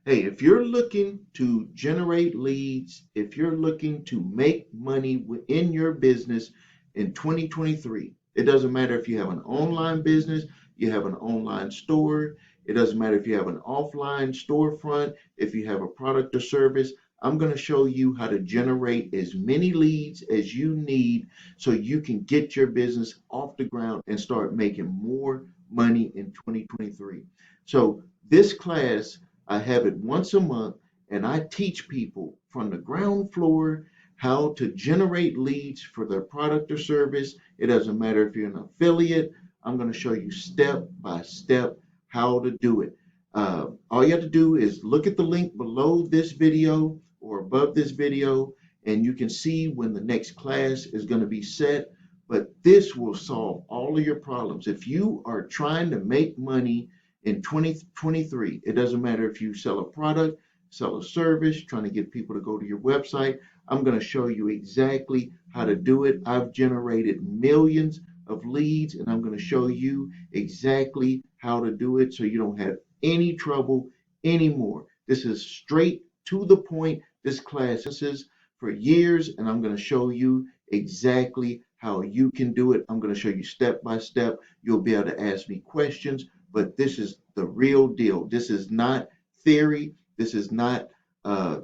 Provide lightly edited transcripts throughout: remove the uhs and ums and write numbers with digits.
Hey, if you're looking to generate leads, if you're looking to make money within your business in 2023, it doesn't matter if you have an online business, you have an online store, it doesn't matter if you have an offline storefront, if you have a product or service. I'm going to show you how to generate as many leads as you need so you can get your business off the ground and start making more money in 2023. So, this class I have it once a month, and I teach people from the ground floor how to generate leads for their product or service. It doesn't matter if you're an affiliate. I'm going to show you step by step how to do it. All you have to do is look at the link below this video or above this video, and you can see when the next class is going to be set. But this will solve all of your problems. If you are trying to make money in 2023, it doesn't matter if you sell a product, sell a service, trying to get people to go to your website. I'm going to show you exactly how to do it. I've generated millions of leads, and I'm going to show you exactly how to do it so you don't have any trouble anymore. This is straight to the point. This class is for years, and I'm going to show you exactly how you can do it. I'm going to show you step by step. You'll be able to ask me questions, but this is the real deal. This is not theory. This is not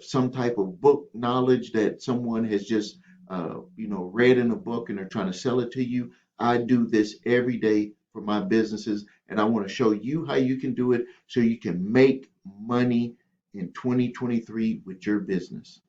some type of book knowledge that someone has just read in a book and they're trying to sell it to you. I do this every day for my businesses, and I want to show you how you can do it so you can make money in 2023 with your business.